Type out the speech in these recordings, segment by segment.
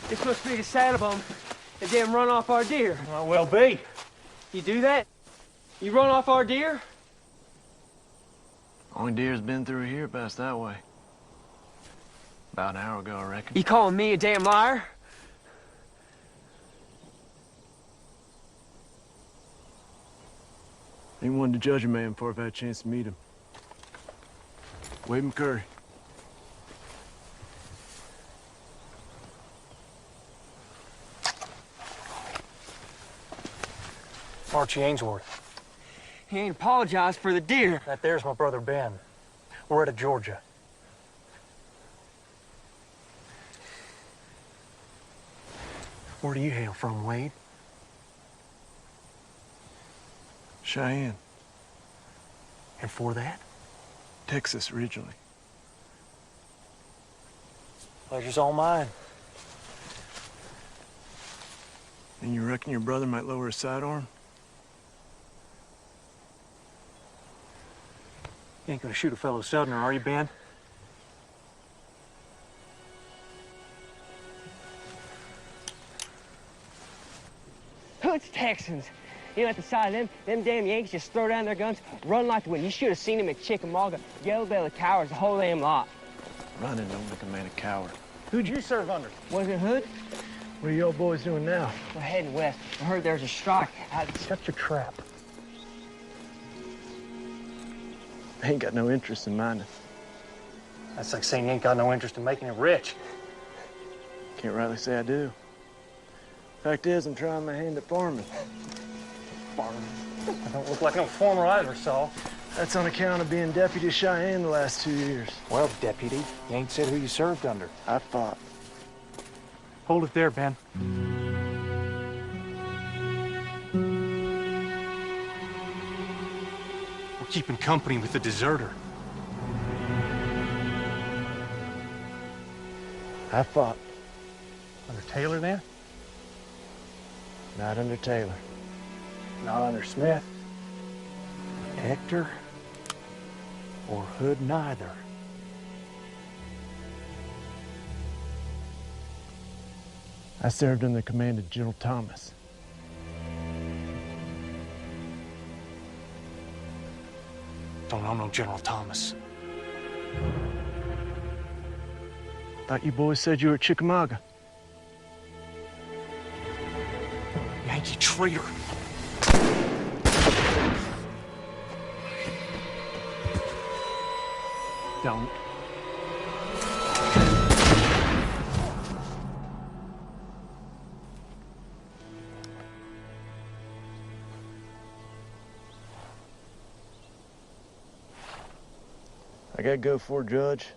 This must be the saddlebone that didn't run off our deer. Might well be. You do that? You run off our deer? Only deer's been through here past that way. About an hour ago, I reckon. You calling me a damn liar? Ain't one to judge a man before I've had a chance to meet him. Wade McCurry. Archie Ainsworth. He ain't apologized for the deer. That there's my brother Ben. We're out of Georgia. Where do you hail from, Wade? Cheyenne. And for that? Texas, originally. Pleasure's all mine. And you reckon your brother might lower his sidearm? You ain't gonna shoot a fellow Southerner, are you, Ben? It's Texans. You know, at the sight of them damn Yankees just throw down their guns, run like the wind. You should have seen them at Chickamauga. Yellow-bellied cowards, the whole damn lot. Running don't make a man a coward. Who'd you serve under? Was it Hood? What are you old boys doing now? We're heading west. I heard there's a strike. Shut your trap. I ain't got no interest in mining. That's like saying you ain't got no interest in making it rich. Can't rightly say I do. Fact is, I'm trying my hand at farming. Farming? I don't look like no farmer either, Saul. That's on account of being deputy Cheyenne the last 2 years. Well, deputy, you ain't said who you served under. I fought. Hold it there, Ben. We're keeping company with the deserter. I fought. Under Taylor, then? Not under Taylor. Not under Smith. Hector? Or Hood neither. I served under the command of General Thomas. Don't know no General Thomas. Thought you boys said you were at Chickamauga. Yankee traitor. Don't. I gotta go for Judge.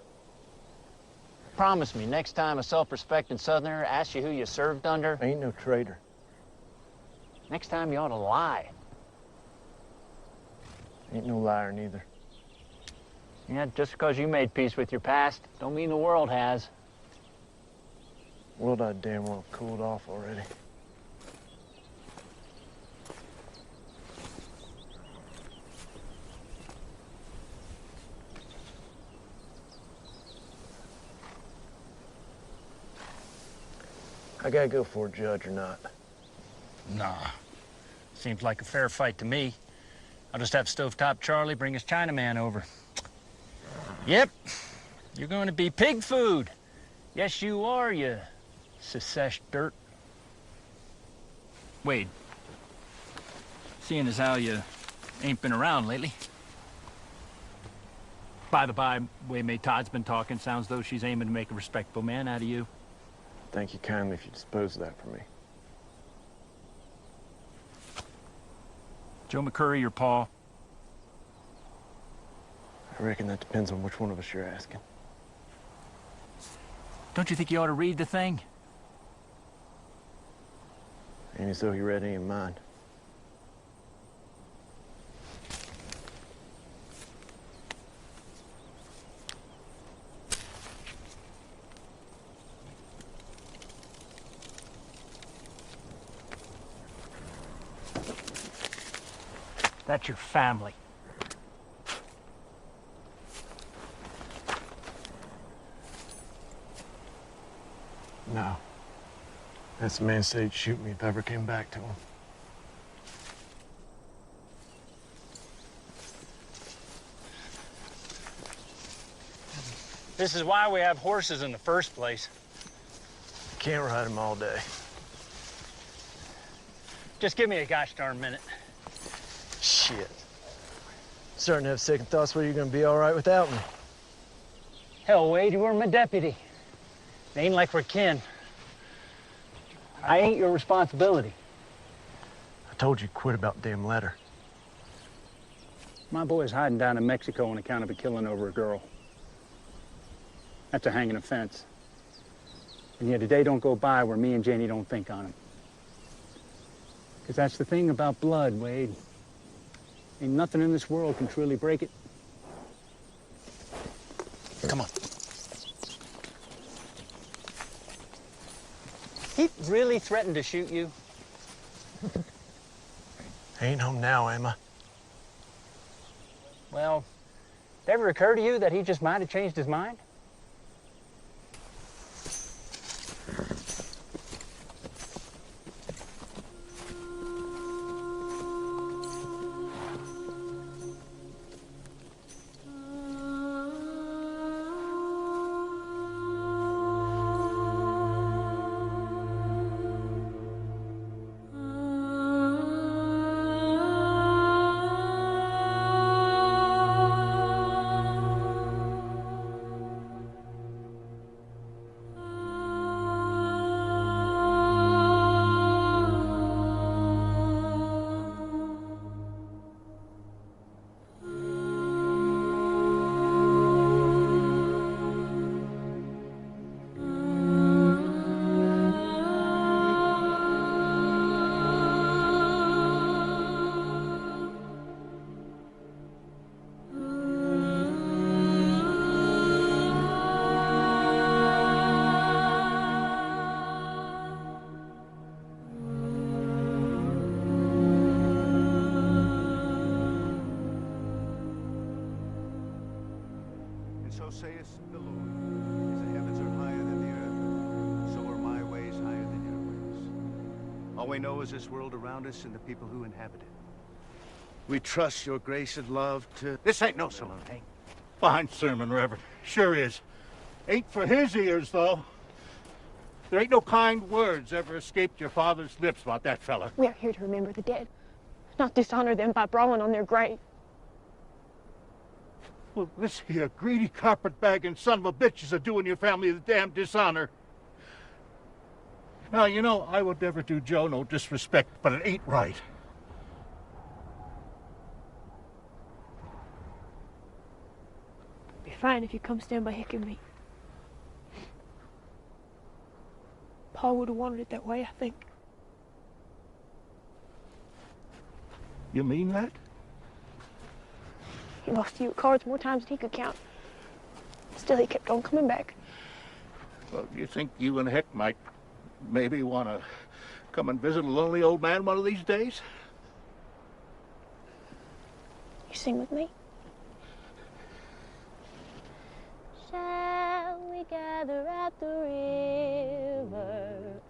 Promise me, next time a self-respecting Southerner asks you who you served under, I ain't no traitor. next time you ought to lie. Ain't no liar neither. Yeah, just because you made peace with your past, don't mean the world has. World I damn well cooled off already. I gotta go for it, Judge, or not? Nah. Seems like a fair fight to me. I'll just have Stovetop Charlie bring his Chinaman over. Yep. You're going to be pig food. Yes, you are, you secesh dirt. Wade, seeing as how you ain't been around lately. By the by, way May Todd's been talking, sounds though she's aiming to make a respectable man out of you. Thank you kindly if you dispose of that for me. Joe McCurry or Paul? I reckon that depends on which one of us you're asking. Don't you think you ought to read the thing? Ain't as though he read any of mine. That's your family. No. That's the man said he'd shoot me if I ever came back to him. This is why we have horses in the first place. Can't ride him all day. Just give me a gosh darn minute. Shit. Starting to have second thoughts whether you're gonna be all right without me. Hell, Wade, you were my deputy. It ain't like we're kin. I ain't your responsibility. I told you quit about the damn letter. My boy's hiding down in Mexico on account of a killing over a girl. That's a hanging offense. And yet a day don't go by where me and Janie don't think on him. Because that's the thing about blood, Wade. Ain't nothing in this world can truly break it. Come on. He really threatened to shoot you? Ain't home now, am I? Well, did it ever occur to you that he just might have changed his mind? So saith the Lord, as the heavens are higher than the earth, so are my ways higher than your ways. All we know is this world around us and the people who inhabit it. We trust your grace and love to... This ain't no sermon, hey? Fine sermon, Reverend. Sure is. Ain't for his ears, though. There ain't no kind words ever escaped your father's lips about that fella. We are here to remember the dead, not dishonor them by brawling on their grave. Well, this here greedy carpet-bagging son of a bitch is a-doing your family the damn dishonor. Now, you know, I would never do Joe no disrespect, but it ain't right. Be fine if you come stand by Hick and me. Paul would have wanted it that way, I think. You mean that? He lost to you at cards more times than he could count. Still, he kept on coming back. Well, do you think you and Heck might maybe want to come and visit a lonely old man one of these days? You sing with me? Shall we gather at the river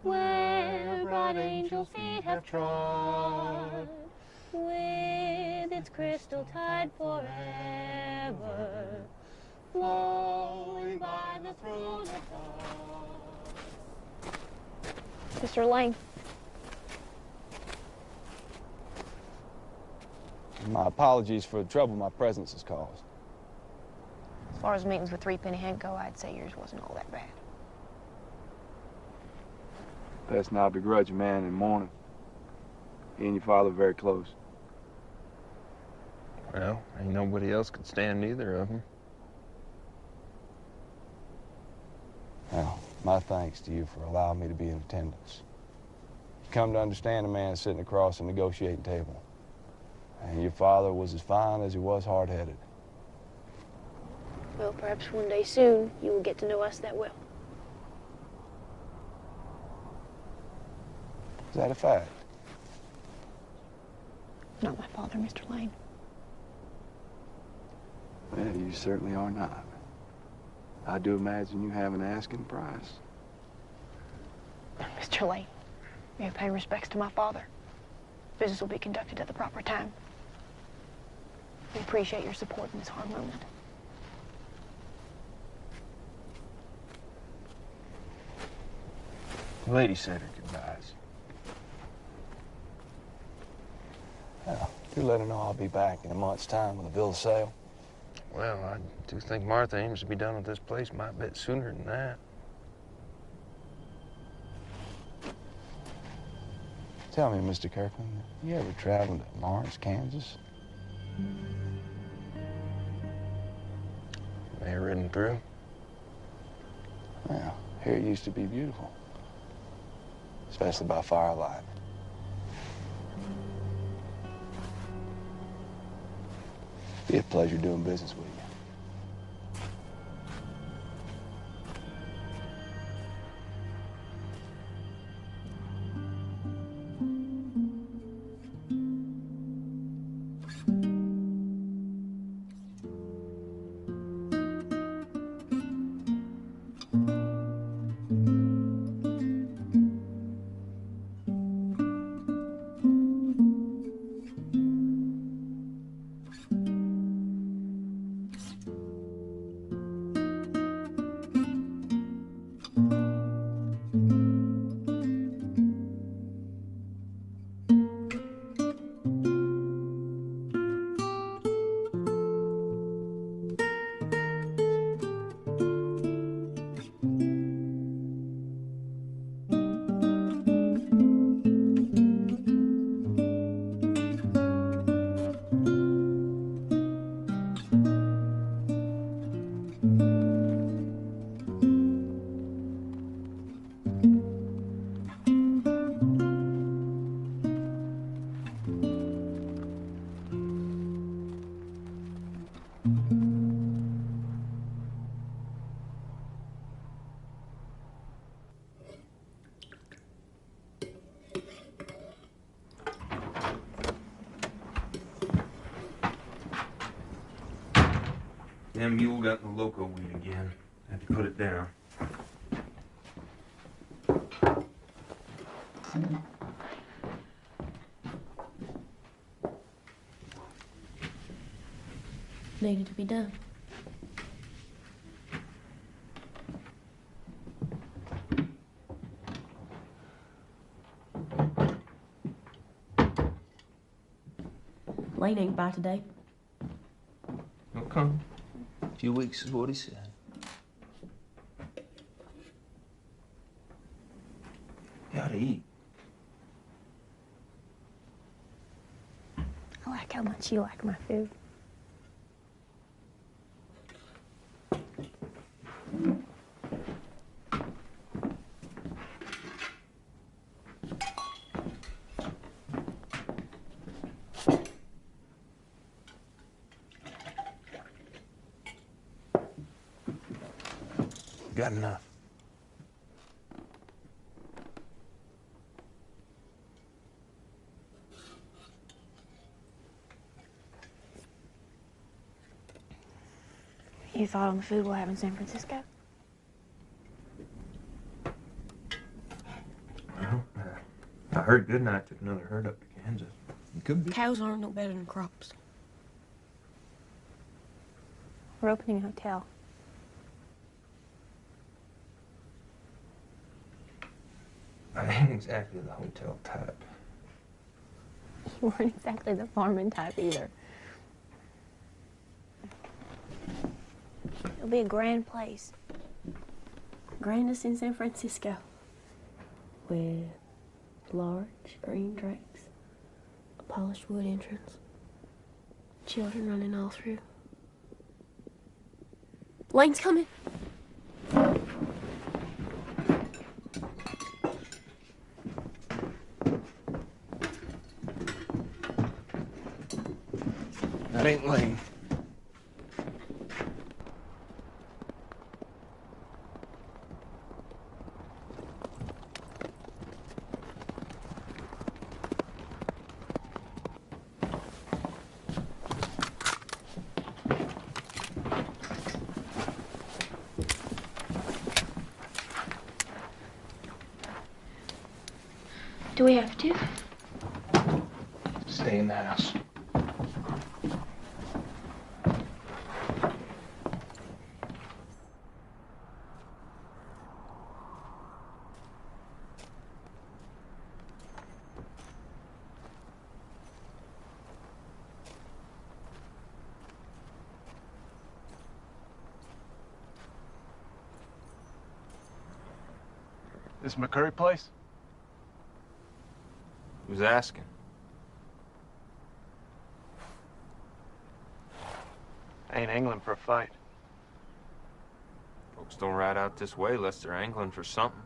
where bright angel feet have trod, with its crystal tide forever flowing by the throne of God? Mr. Lane. My apologies for the trouble my presence has caused. As far as meetings with Threepenny Hank go, I'd say yours wasn't all that bad. Best not begrudge a man in mourning. He and your father are very close. Well, ain't nobody else could stand neither of them. Well, my thanks to you for allowing me to be in attendance. You've come to understand a man sitting across a negotiating table. And your father was as fine as he was hard-headed. Well, perhaps one day soon you will get to know us that well. Is that a fact? Not my father, Mr. Lane. Well, you certainly are not. I do imagine you have an asking price. Mr. Lane, may I pay respects to my father. Business will be conducted at the proper time. We appreciate your support in this hard moment. The lady said her goodbyes. Well, do let her know I'll be back in a month's time with a bill of sale. Well, I do think Martha aims to be done with this place might bit sooner than that. Tell me, Mr. Kirkland, you ever traveled to Lawrence, Kansas? May have ridden through. Well, here it used to be beautiful, especially by firelight. Be a pleasure doing business with you. That mule got in the loco weed again. Had to put it down. Needed to be done. Lane ain't by today. He'll come. A few weeks is what he said. You ought to eat. I like how much you like my food. Got enough. You thought on the food we'll have in San Francisco? Well, I heard Goodnight took another herd up to Kansas. It could be. Cows aren't no better than crops. We're opening a hotel. I ain't exactly the hotel type. You weren't exactly the farming type either. It'll be a grand place. Grandest in San Francisco. With large green drakes, a polished wood entrance, children running all through. Lane's coming. That ain't Lane. Do we have to? Stay in the house. This McCurry place? Who's asking? I ain't angling for a fight. Folks don't ride out this way unless they're angling for something.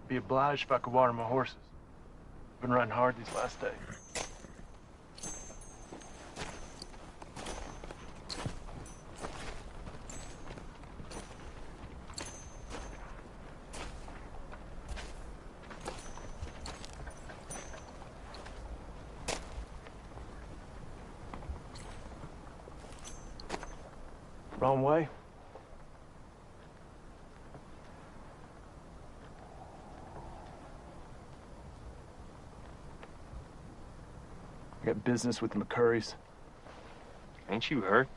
Be obliged if I could water my horses. Been riding hard these last days. Wrong way. I got business with the McCurrys. Ain't you heard?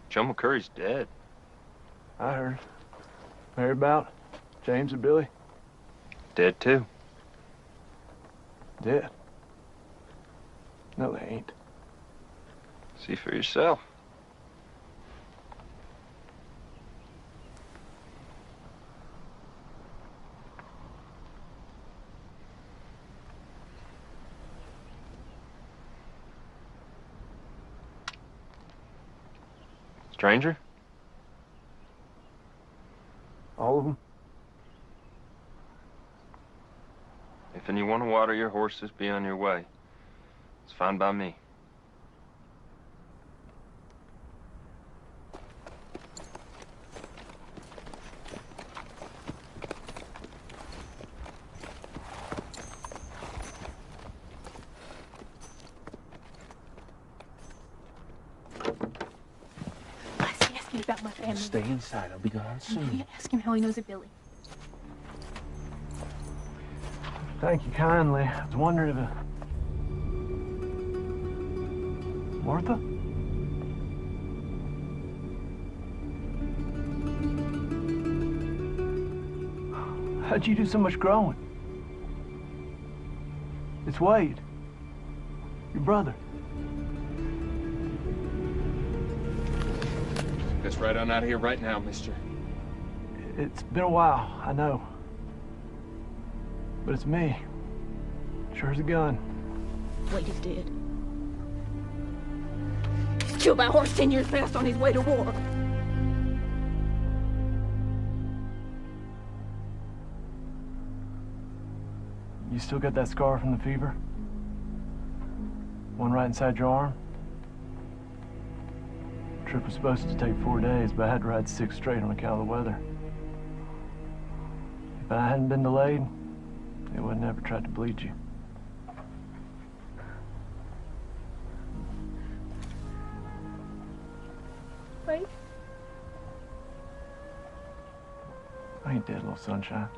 Joe McCurry's dead. I heard. Heard about James and Billy? Dead too. Dead. No, they ain't. See for yourself. Stranger? All of them? If you want to water your horses, be on your way. It's fine by me. About my family. Stay inside. I'll be gone You soon. can't ask him how he knows of Billy. Thank you kindly. I was wondering if Martha? How'd you do so much growing? It's Wade. Your brother. Let's ride on out of here right now, mister. It's been a while, I know. But it's me. Sure as a gun. Wade is dead. He's killed by a horse 10 years past on his way to war. You still got that scar from the fever? One right inside your arm? Trip was supposed to take 4 days, but I had to ride 6 straight on account of the weather. If I hadn't been delayed, it would have never tried to bleed you. Wait. I ain't dead, little sunshine.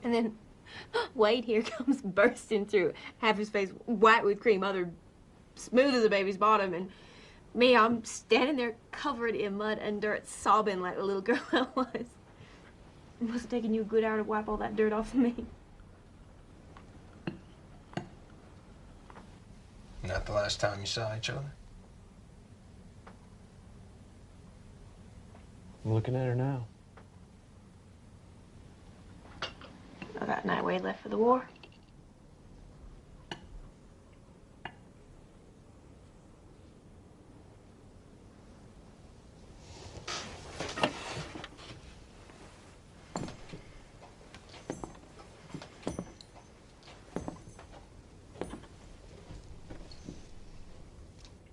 And then Wade here comes bursting through, half his face white with cream, other smooth as a baby's bottom, and me, I'm standing there covered in mud and dirt, sobbing like the little girl I was. It must have taken you a good hour to wipe all that dirt off of me. Not the last time you saw each other? I'm looking at her now. Well, that night Wade left for the war.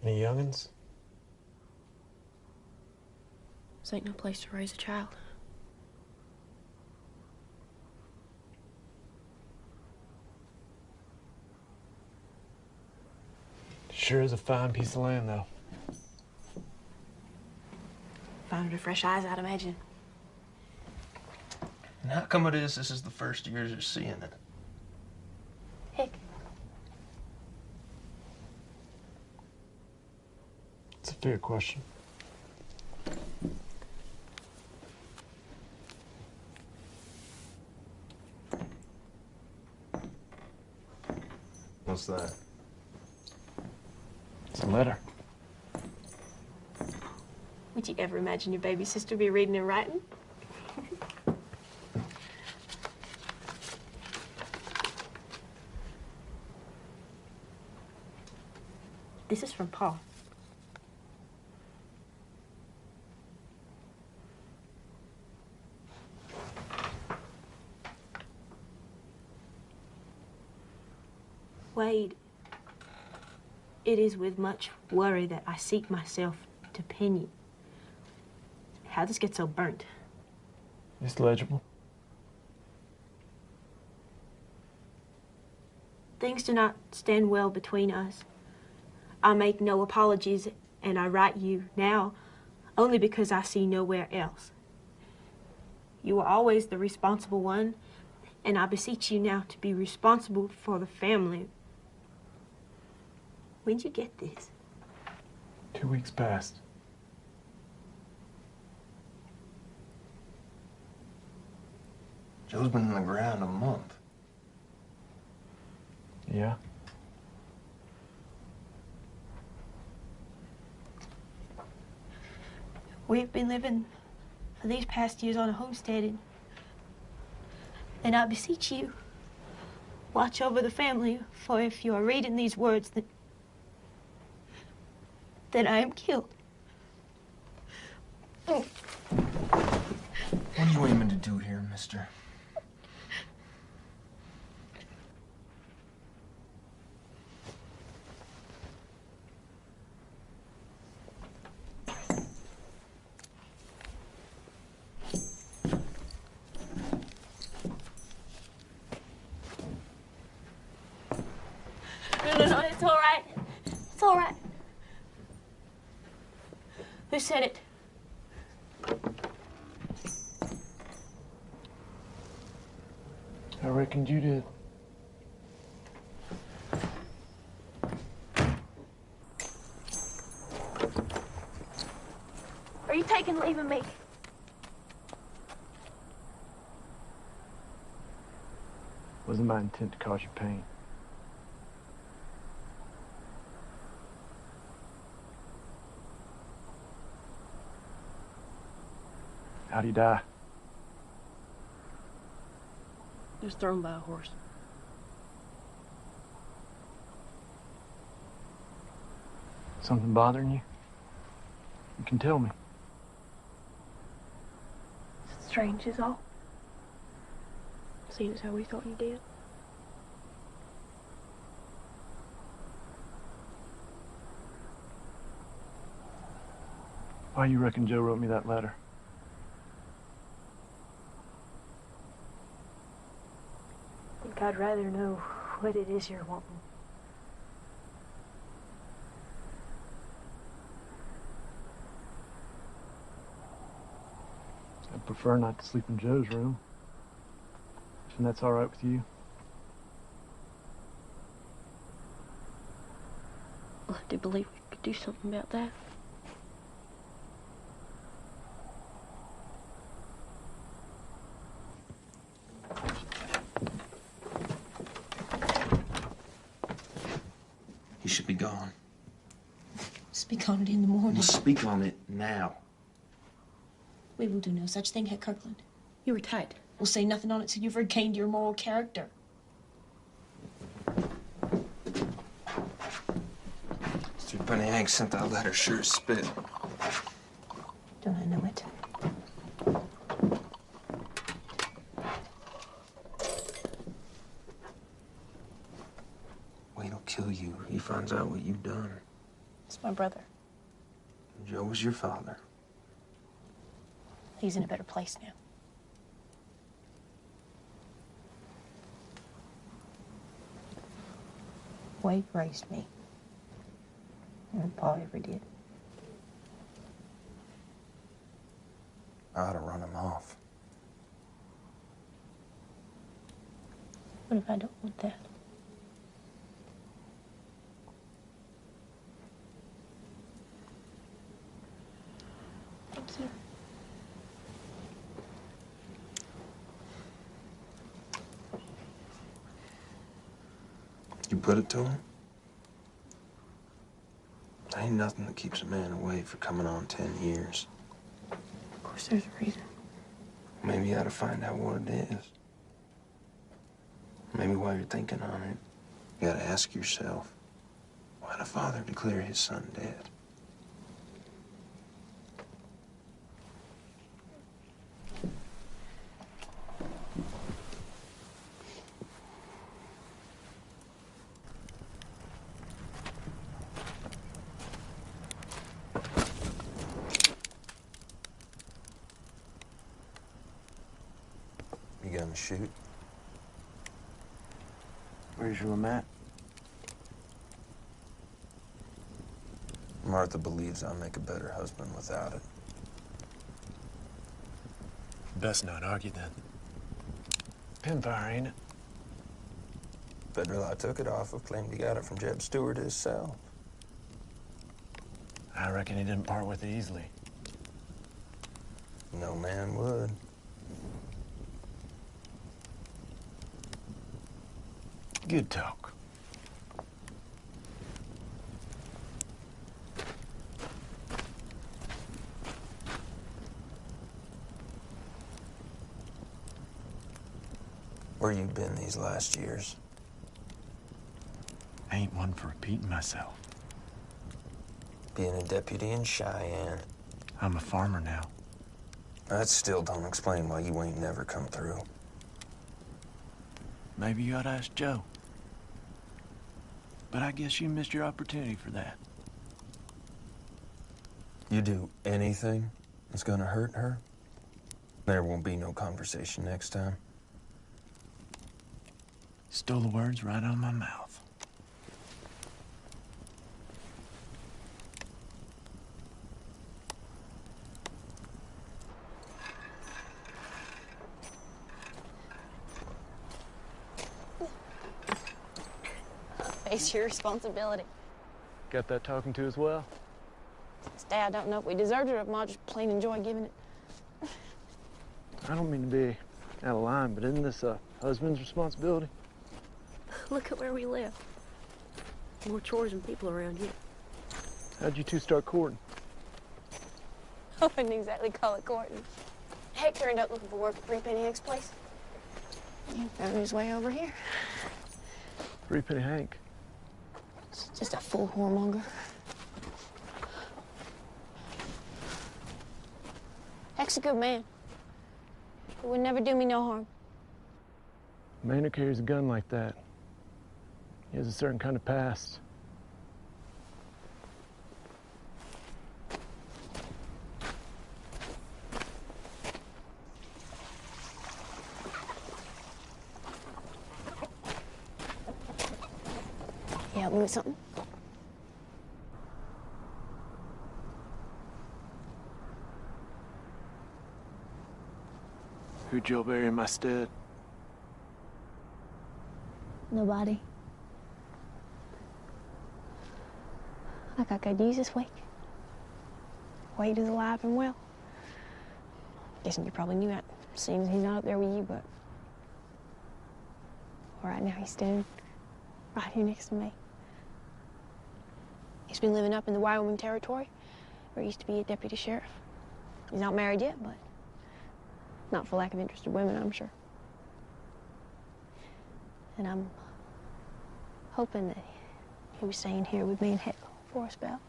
Any youngins? This ain't no place to raise a child. Sure is a fine piece of land, though. Found her fresh eyes, I'd imagine. And how come it is this is the first year you're seeing it? Heck, It's a fair question. What's that? It's a letter. would you ever imagine your baby sister be reading and writing? This is from Paul. Wade, it is with much worry that I seek myself to pen you. How this get so burnt? It's legible. Things do not stand well between us. I make no apologies, and I write you now only because I see nowhere else. You are always the responsible one, and I beseech you now to be responsible for the family. When'd you get this? 2 weeks past. Joe's been in the ground a month. Yeah? We've been living for these past years on a homestead, and I beseech you, watch over the family, for if you are reading these words, then I am killed. What are you aiming to do here, mister? No, it's all right. It's all right. Who said it? I reckoned you did. Are you taking leave of me? Wasn't my intent to cause you pain. How'd he die? Just thrown by a horse. Something bothering you? You can tell me. It's strange is all. Seeing as how we thought you did. Why you reckon Joe wrote me that letter? I think I'd rather know what it is you're wanting. I'd prefer not to sleep in Joe's room. And that's all right with you? Well, I do believe we could do something about that. He should be gone. Speak on it in the morning. We'll speak on it now. We will do no such thing, Herr Kirkland. You were tight. We'll say nothing on it till you've regained your moral character. Three-penny Hank sent that letter sure as spit. Don't I know it? Wade'll kill you if he finds out what you've done. It's my brother. Joe was your father. He's in a better place now. Wade raised me. And Pa ever did. I ought to run him off. What if I don't want that? Thank you. You put it to him? There ain't nothing that keeps a man away for coming on 10 years. Of course there's a reason. Maybe you ought to find out what it is. Maybe while you're thinking on it, you gotta ask yourself, why'd a father declare his son dead? You gonna shoot? Where's your mat? Martha believes I'll make a better husband without it. Best not argue then. Pinfire, ain't it? Federal I took it off of, claimed he got it from Jeb Stewart himself. I reckon he didn't part with it easily. No man would. Good talk. Where you been these last years? I ain't one for repeating myself. Being a deputy in Cheyenne. I'm a farmer now. That still don't explain why you ain't never come through. Maybe you ought to ask Joe. But I guess you missed your opportunity for that. You do anything that's gonna hurt her, there won't be no conversation next time. Stole the words right out of my mouth. Face your responsibility. Got that talking to as well? Dad, I don't know if we deserved it or if Ma just plain enjoy giving it. I don't mean to be out of line, but isn't this a husband's responsibility? Look at where we live. More chores than people around here. How'd you two start courting? I wouldn't exactly call it courting. Hector ended up looking for work at Three-Penny Hank's place. He found his way over here. Three-Penny Hank. It's just a fool whoremonger. Heck's a good man. He would never do me no harm. A man who carries a gun like that, he has a certain kind of past. help me with something? Who'd Joe bury in my stead? Nobody. I got good news this week. Wade is alive and well. Guessing you probably knew that, seeing as he's not up there with you, but right now he's standing right here next to me. He's been living up in the Wyoming Territory, where he used to be a deputy sheriff. He's not married yet, but not for lack of interest in women, I'm sure. And I'm hoping that he was staying here with me and Heck for a spell.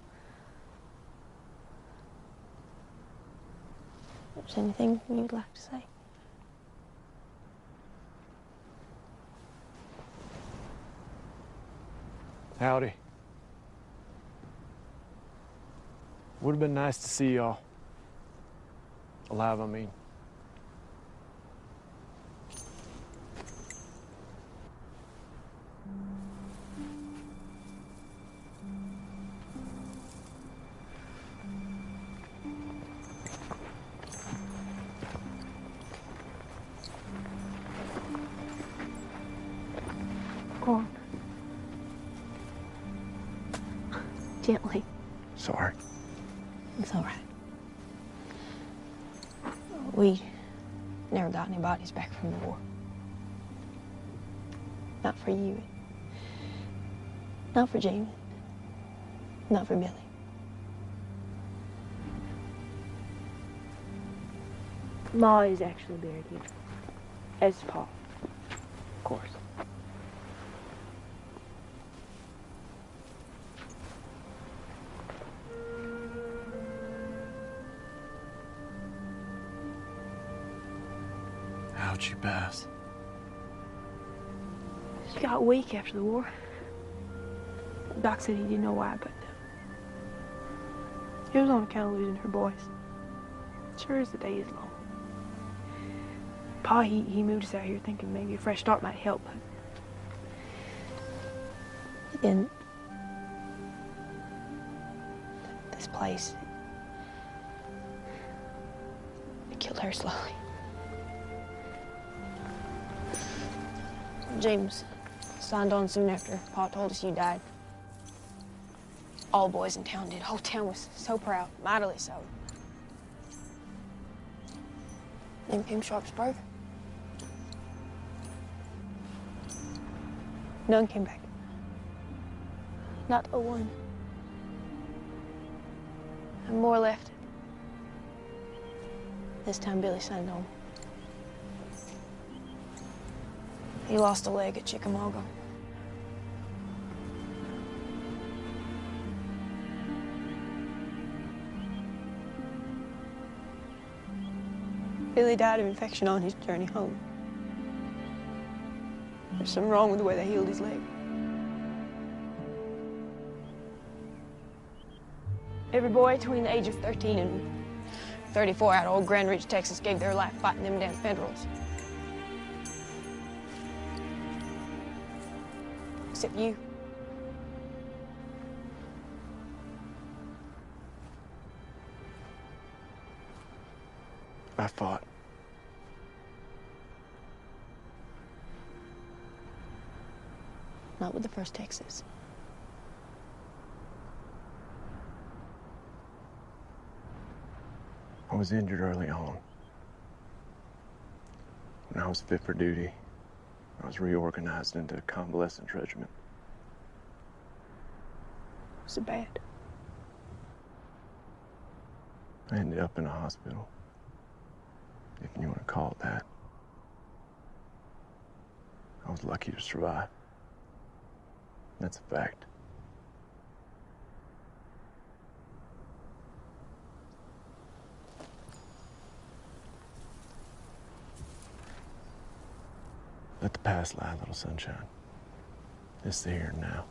Is there anything you'd like to say? Howdy. Would have been nice to see y'all. Alive, I mean. Go on. Gently. Sorry. It's all right. We never got any bodies back from the war. Not for you. Not for Jamie. Not for Billy. Ma is actually buried here. As is Pa, of course. How'd she pass? She got weak after the war. Doc said he didn't know why, but it was on account of losing her boys. Sure as the day is long. Pa, he moved us out here thinking maybe a fresh start might help, but in this place, it killed her slowly. James signed on soon after Pa told us you died. All boys in town did. The whole town was so proud, mightily so. Then came Sharpsburg. None came back. Not a one. And more left. This time Billy signed on. He lost a leg at Chickamauga. Billy died of infection on his journey home. There's something wrong with the way they healed his leg. Every boy between the age of 13 and 34 out of old Grand Ridge, Texas, gave their life fighting them damn Federals. Except you. I fought. Not with the 1st Texas. I was injured early on. When I was fit for duty, I was reorganized into a convalescent regiment. Was it bad? I ended up in a hospital, if you want to call it that. I was lucky to survive. That's a fact. Let the past lie, little sunshine. It's the here and now.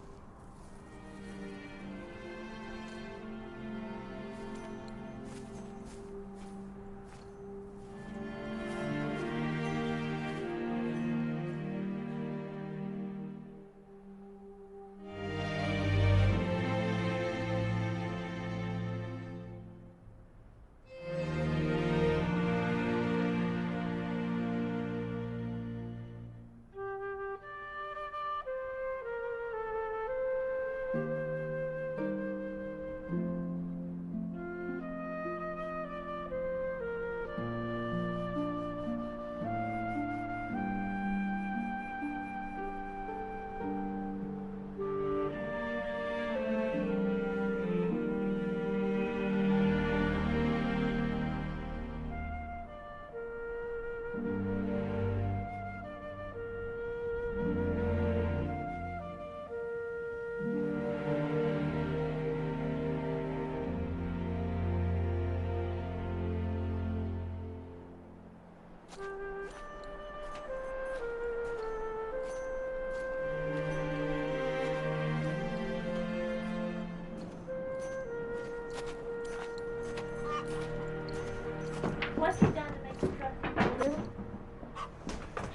What's he done to make you trust him?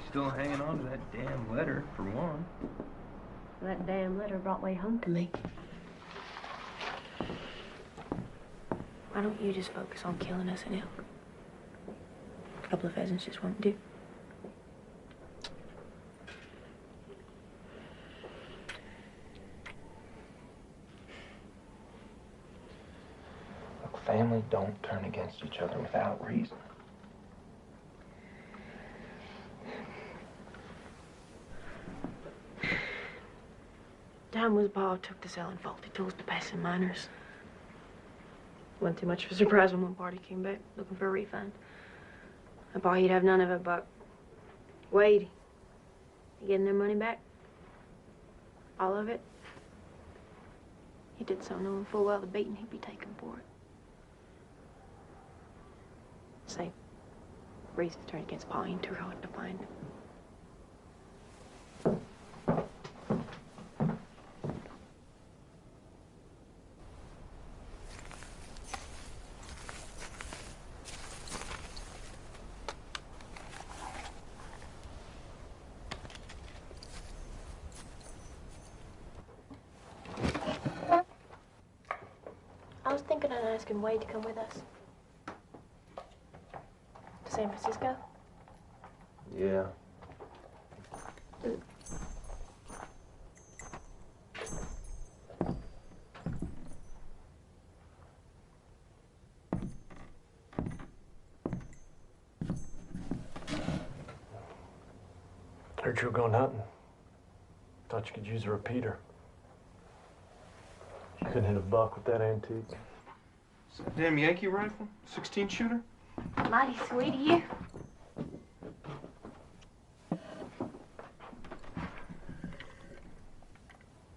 Still hanging on to that damn letter, for one. That damn letter brought way home to me. Why don't you just focus on killing us an elk? A couple of pheasants just won't do. Look, family don't turn against each other without reason. Time was Pa took to selling faulty tools to passing miners. Wasn't too much of a surprise when one party came back looking for a refund. I thought he'd have none of it, but Wade, he getting their money back? All of it? He did so knowing full well the beating he'd be taking for it. Say, reason to turn against Pa ain't too hard to find. I was thinking of asking Wade to come with us. To San Francisco? Yeah. Heard you were going hunting. Thought you could use a repeater. You couldn't hit a buck with that antique. Is that damn Yankee rifle? 16 shooter? Mighty sweet of you.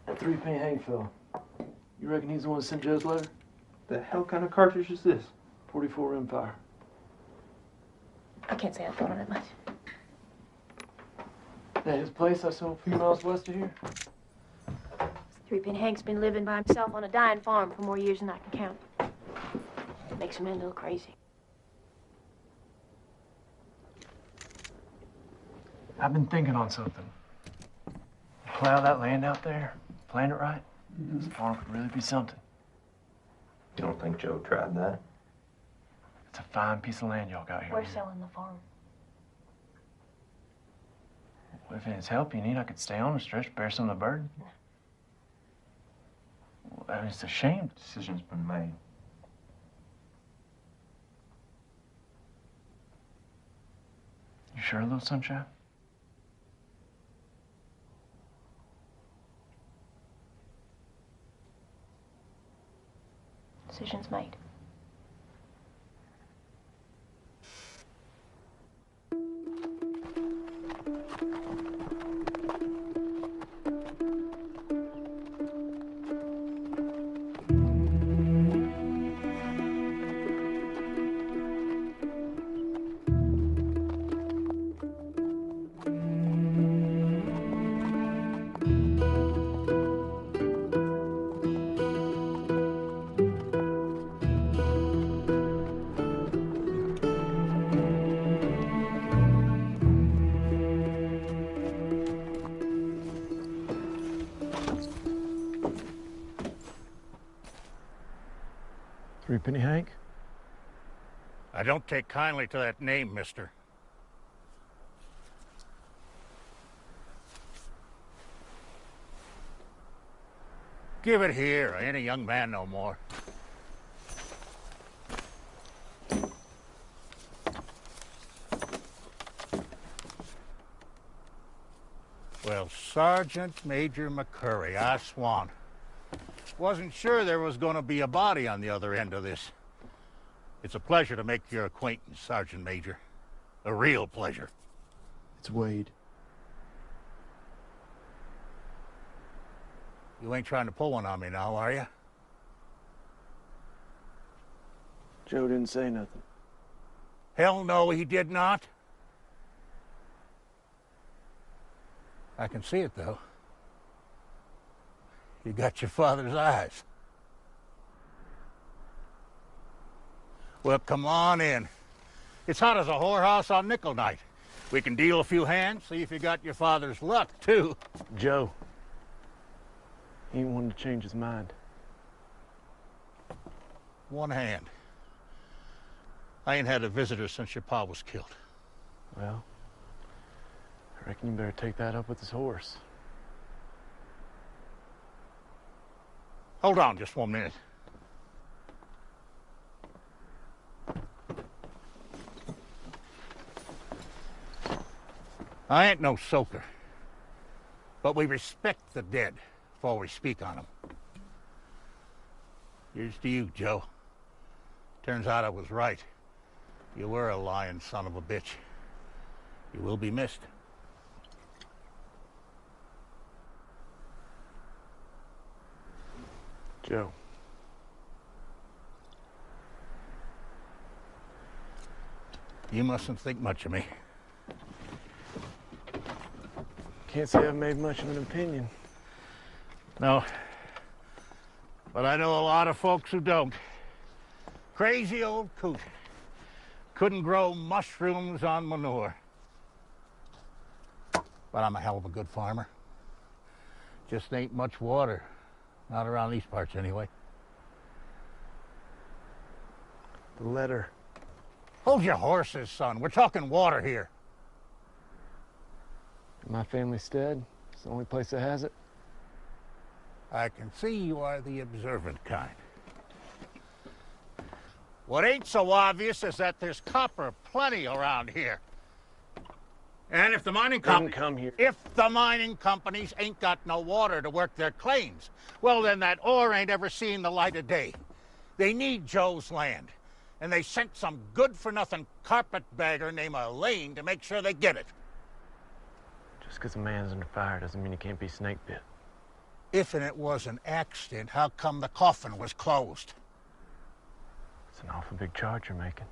That 3-penny Hank fella. You reckon he's the one that sent Joe's letter? The hell kind of cartridge is this? 44 Empire. I can't say I thought of it much. That his place I saw a few miles west of here? 3-penny Hank's been living by himself on a dying farm for more years than I can count. Makes a man a little crazy. I've been thinking on something. Plow that land out there, plant it right. This farm could really be something. You don't think Joe tried that? It's a fine piece of land y'all got here. We're selling the farm. Well, if it's help you need, I could stay on the stretch, bear some of the burden. Well, I mean, it's a shame. Decision's been made. You sure, little sunshine? Decision's made. Penny Hank? I don't take kindly to that name, mister. Give it here. I ain't a young man no more. Well, Sergeant Major McCurry, I swan. Wasn't sure there was going to be a body on the other end of this. It's a pleasure to make your acquaintance, Sergeant Major. A real pleasure. It's Wade. You ain't trying to pull one on me now, are you? Joe didn't say nothing. Hell no, he did not. I can see it, though. You got your father's eyes. Well, come on in. It's hot as a whorehouse on nickel night. We can deal a few hands, see if you got your father's luck, too. Joe, he ain't wanting to change his mind. One hand. I ain't had a visitor since your pa was killed. Well, I reckon you better take that up with his horse. Hold on just 1 minute. I ain't no soaker, but we respect the dead before we speak on them. Here's to you, Joe. Turns out I was right. You were a lying son of a bitch. You will be missed. Joe. You mustn't think much of me. Can't say I've made much of an opinion. No. But I know a lot of folks who don't. Crazy old coot. Couldn't grow mushrooms on manure. But I'm a hell of a good farmer. Just ain't much water. Not around these parts, anyway. The letter. Hold your horses, son. We're talking water here. My family's dead. It's the only place that has it. I can see you are the observant kind. What ain't so obvious is that there's copper plenty around here. And if the mining companies ain't got no water to work their claims, well, then that ore ain't ever seen the light of day. They need Joe's land, and they sent some good-for-nothing carpetbagger named Elaine to make sure they get it. Just because a man's under fire doesn't mean he can't be snake bit. If and it was an accident, how come the coffin was closed? It's an awful big charge you're making.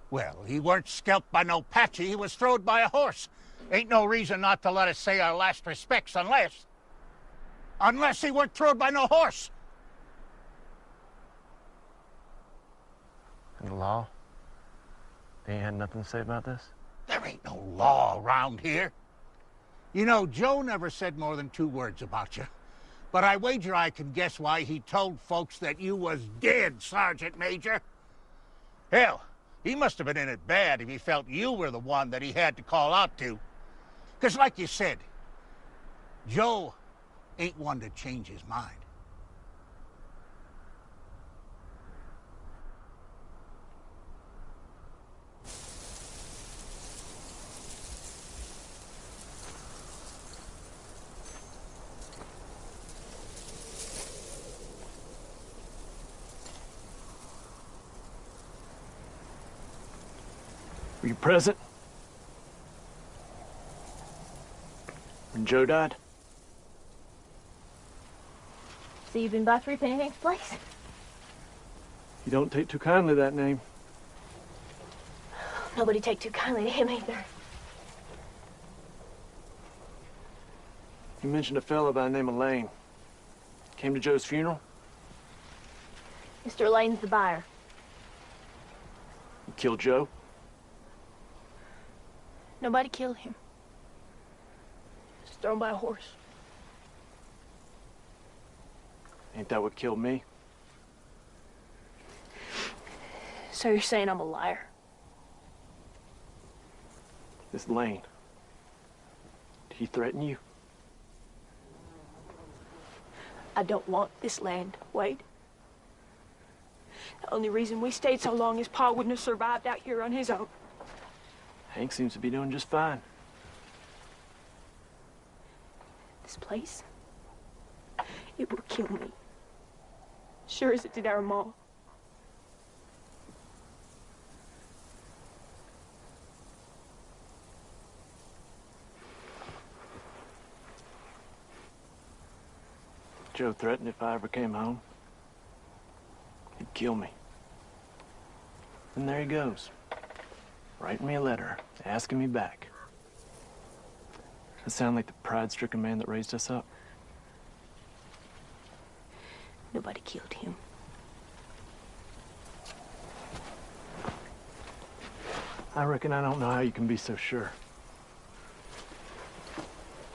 Well, he weren't scalped by no Patchy. He was throwed by a horse. Ain't no reason not to let us say our last respects unless he weren't throwed by no horse. And the law? They ain't had nothing to say about this? There ain't no law around here. You know, Joe never said more than 2 words about you. But I wager I can guess why he told folks that you was dead, Sergeant Major. Hell, he must have been in it bad if he felt you were the one that he had to call out to. 'Cause like you said, Joe ain't one to change his mind. Were you present when Joe died? So you've been by 3 Pancakes Place? You don't take too kindly to that name. Nobody take too kindly to him either. You mentioned a fellow by the name of Lane. Came to Joe's funeral? Mr. Lane's the buyer. You killed Joe? Nobody killed him. Just thrown by a horse. Ain't that what killed me? So you're saying I'm a liar? This Lane. Did he threaten you? I don't want this land, Wade. The only reason we stayed so long is Pa wouldn't have survived out here on his own. Hank seems to be doing just fine. This place, it will kill me. Sure as it did our Ma. Joe threatened if I ever came home, he'd kill me. And there he goes, writing me a letter, asking me back. Does it sound like the pride-stricken man that raised us up? Nobody killed him. I reckon I don't know how you can be so sure.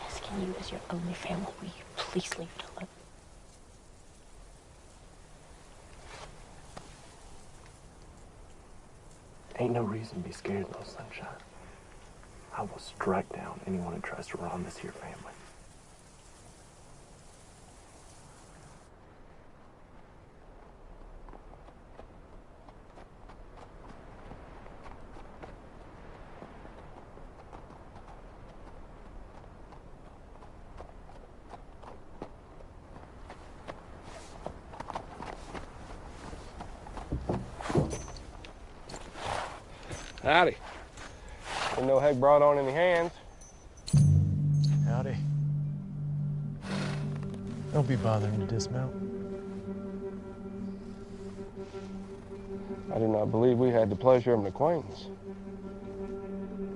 Asking you as your only family, will you please leave it alone? Ain't no reason to be scared, little sunshine. I will strike down anyone who tries to wrong this here family. Howdy. Didn't know Heck brought on any hands. Howdy. Don't be bothering to dismount. I did not believe we had the pleasure of an acquaintance.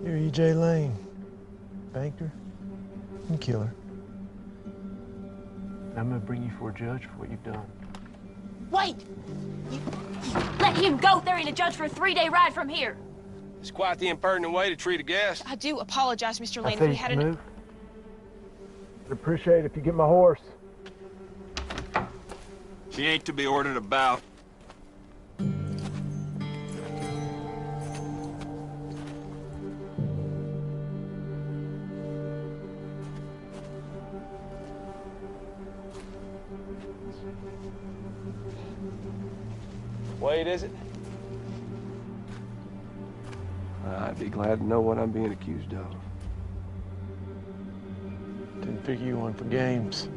You're E.J. Lane, banker and killer. I'm gonna bring you for a judge for what you've done. Wait! You let him go. There ain't a judge for a 3-day ride from here. It's quite the impertinent way to treat a guest. I do apologize, Mr. Lane, I if say we you had can an... move. I'd appreciate it if you get my horse. She ain't to be ordered about. Wade, is it? I'd be glad to know what I'm being accused of. Didn't figure you on for games.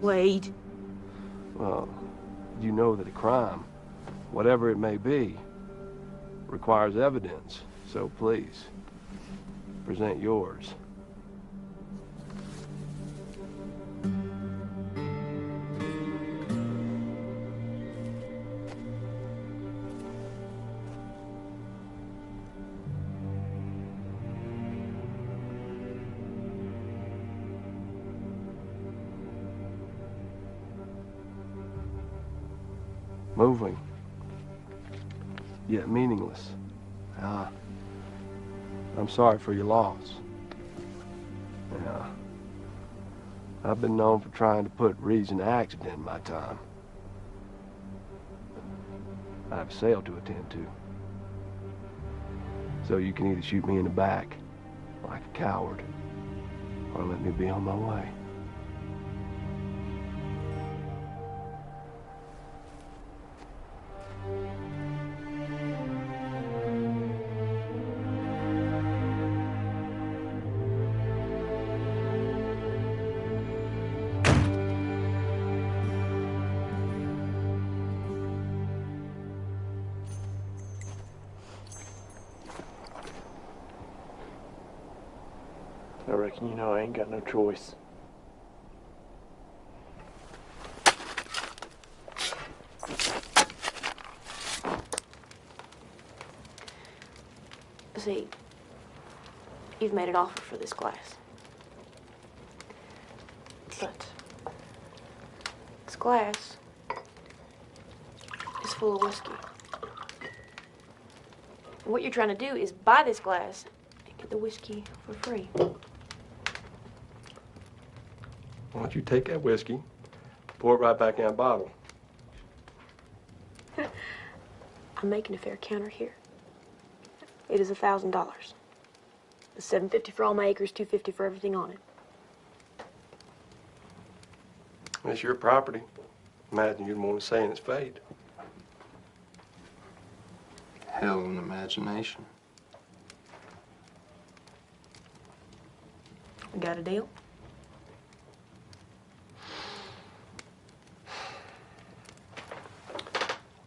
Wade. Well, you know that a crime, whatever it may be, requires evidence. So please, present yours. Moving, yet meaningless. I'm sorry for your loss. I've been known for trying to put reason to accident in my time. I have a sale to attend to. So you can either shoot me in the back, like a coward, or let me be on my way. I reckon you know I ain't got no choice. See, you've made an offer for this glass. But this glass is full of whiskey. And what you're trying to do is buy this glass and get the whiskey for free. Why don't you take that whiskey, pour it right back in that bottle. I'm making a fair counter here. It is $1,000. The $750 for all my acres, $250 for everything on it. It's your property. Imagine you'd want to say in its fate. Hell of an imagination. We got a deal?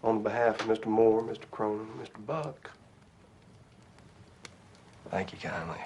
On behalf of Mr. Moore, Mr. Cronin, Mr. Buck, thank you kindly.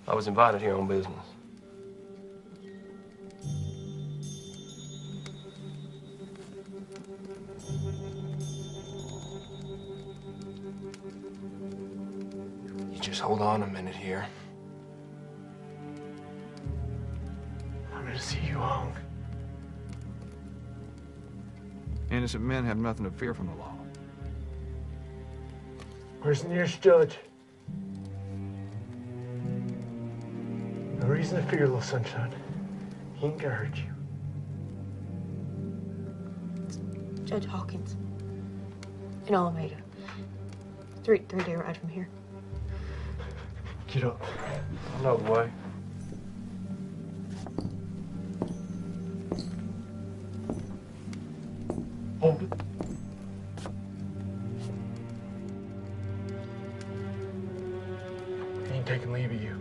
I was invited here on business. You just hold on a minute here. I'm gonna see you home. Innocent men have nothing to fear from the law. Where's the nearest judge? No reason to fear, little sunshine. He ain't gonna hurt you. Judge Hawkins. In Alameda. Three-day ride from here. Get up. I know the way. Hold it. He ain't taking leave of you.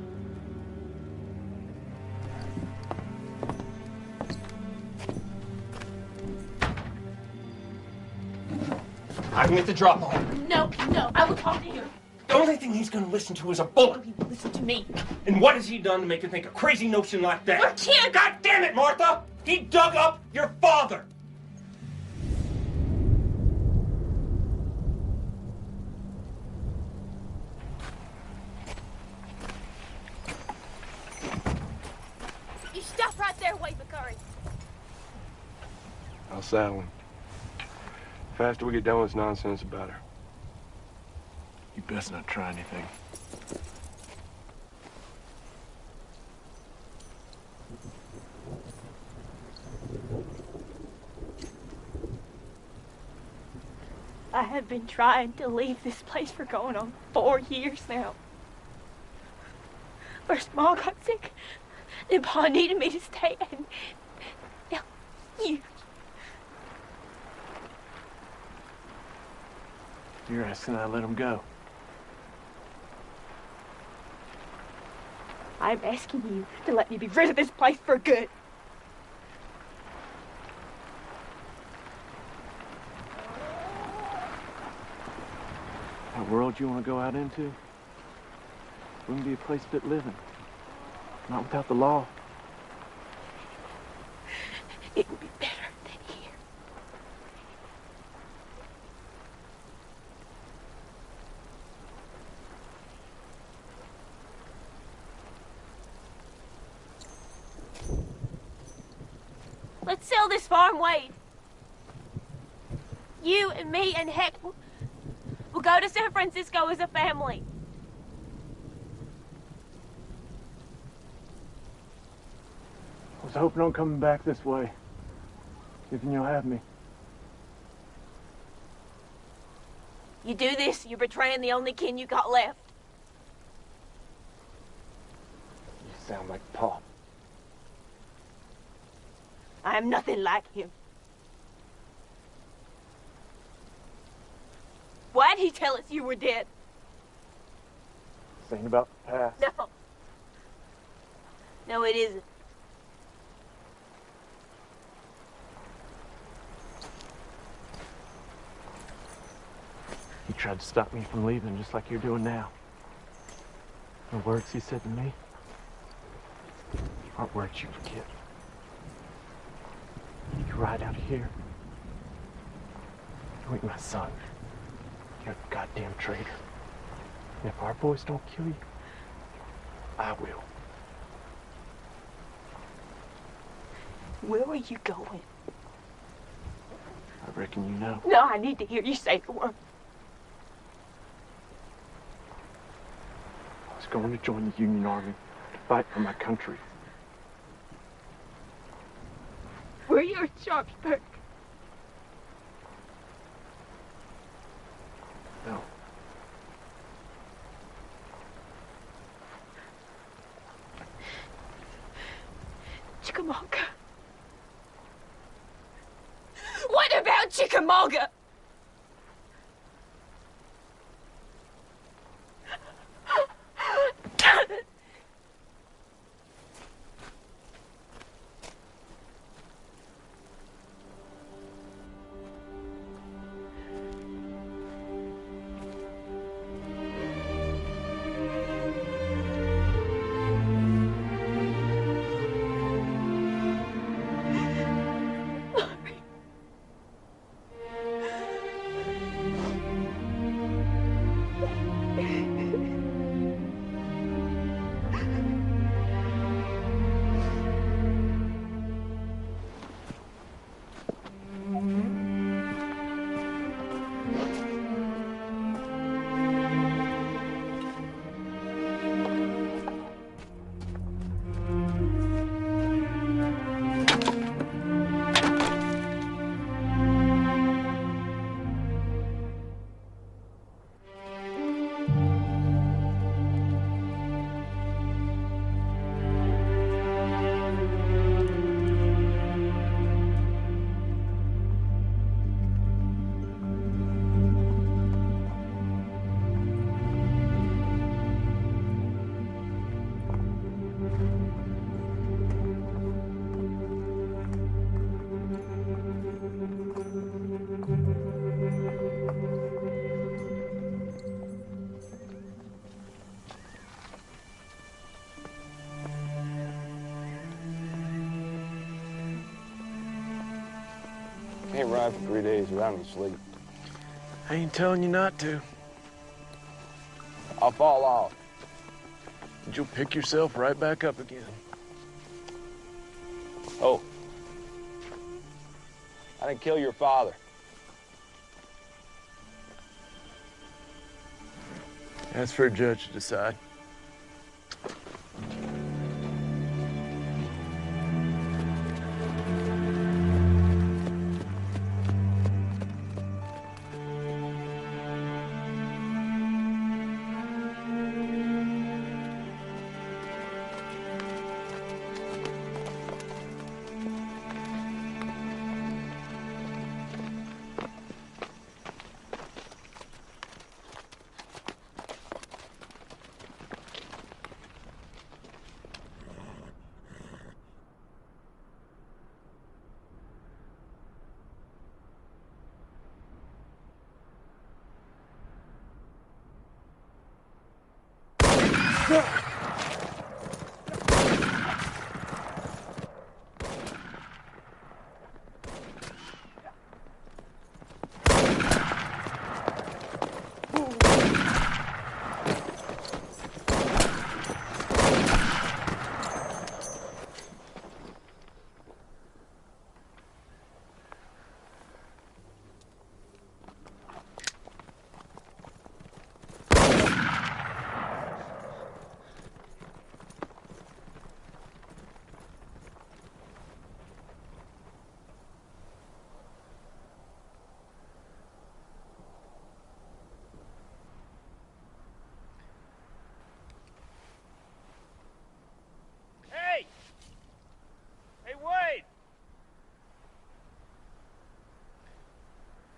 I can get the drop on. No, I will talk to him. The only thing he's gonna listen to is a bullet. He will listen to me. And what has he done to make you think a crazy notion like that? Your kid! God damn it, Martha! He dug up your father! You stop right there, Wade McCurry. I'll saddle him. Faster we get done with this nonsense, the better. You best not try anything. I have been trying to leave this place for going on 4 years now. First, Mom got sick, then Pa needed me to stay, and now you. You're asking I let him go. I'm asking you to let me be rid of this place for good. That world you want to go out into wouldn't be a place fit living. Not without the law. It would be better than here. Let's sell this farm, Wade. You and me and Heck will go to San Francisco as a family. I was hoping on coming back this way. Thinking you'll have me. You do this, you're betraying the only kin you got left. You sound like Pa. I am nothing like him. Why'd he tell us you were dead? This ain't about the past. No. No, it isn't. He tried to stop me from leaving just like you're doing now. The words he said to me aren't words you forget. You ride out of here. You ain't my son. You're a goddamn traitor. And if our boys don't kill you, I will. Where are you going? I reckon you know. No, I need to hear you say the word. I was going to join the Union Army to fight for my country. Were you in Sharpsburg? No. Chickamauga. What about Chickamauga? crying for 3 days without any sleep. I ain't telling you not to. I'll fall off. But you'll pick yourself right back up again. Oh. I didn't kill your father. That's for a judge to decide.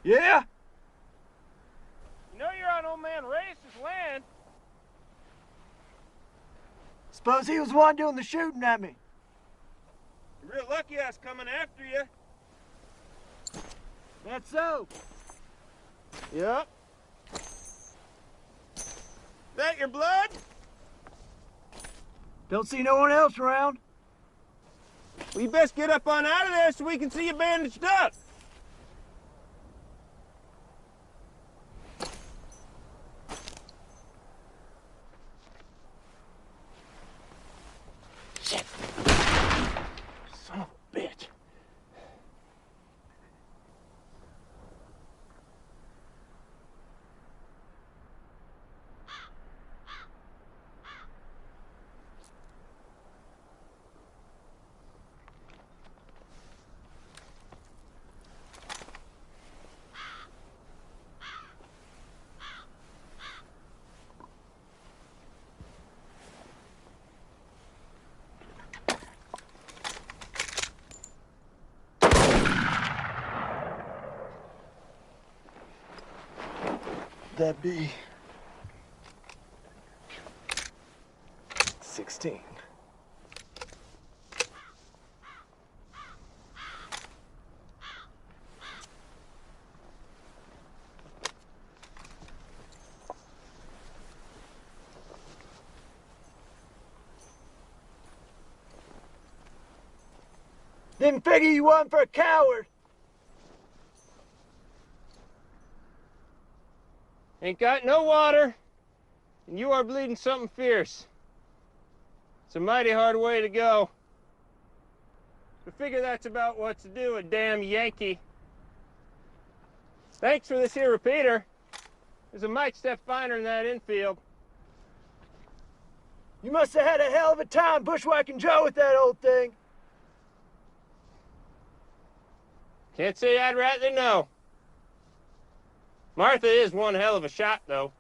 Yeah? You know you're on old man Race's land. Suppose he was the one doing the shooting at me. You're real lucky I was coming after you. That's so. Yep. That your blood? Don't see no one else around. Well, you best get up on out of there so we can see you bandaged up. Son of a bitch. That be 16. Didn't figure you wasn't for a coward. Ain't got no water, and you are bleeding something fierce. It's a mighty hard way to go. I figure that's about what to do, a damn Yankee. Thanks for this here repeater. There's a mite step finer in that infield. You must have had a hell of a time bushwhacking Joe with that old thing. Can't say I'd rather know. Martha is one hell of a shot, though.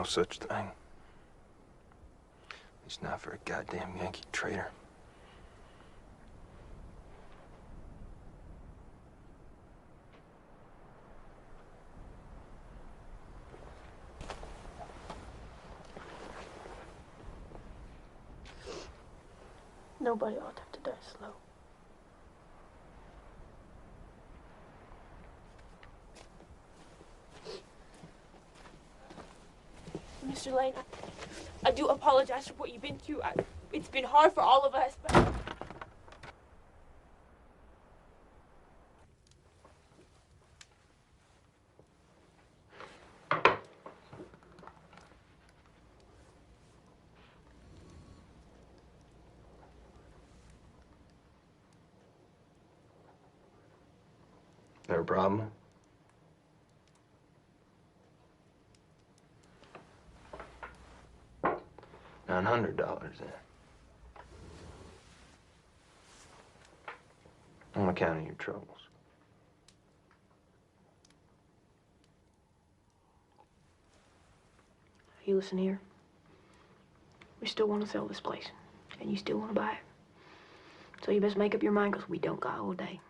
no such thing. At least not for a goddamn Yankee traitor. Nobody ought to have to die slow. Mr. Lane, I do apologize for what you've been through. It's been hard for all of us, but... There a problem? $900 then. On account of your troubles. You listen here. We still want to sell this place, and you still want to buy it. So you best make up your mind, because we don't got all day.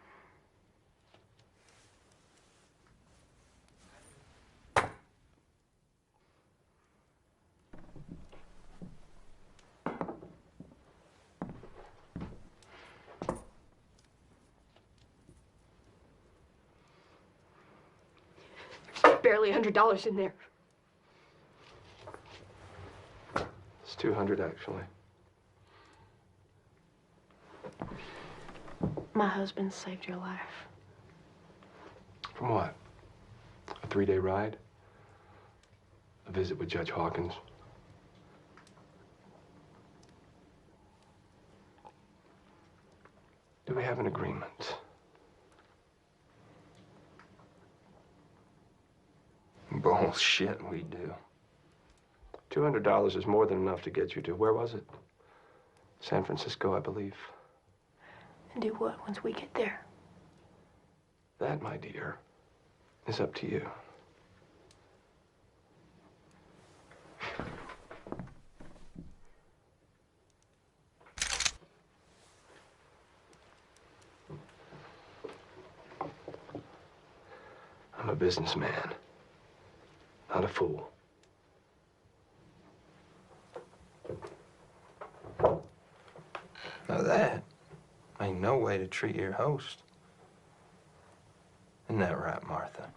Barely $100 in there. It's 200 actually. My husband saved your life. From what? A 3-day ride? A visit with Judge Hawkins? Do we have an agreement? Bullshit, we do. $200 is more than enough to get you to, where was it? San Francisco, I believe. And do what once we get there? That, my dear, is up to you. I'm a businessman, not a fool. Now that ain't no way to treat your host. Isn't that right, Martha?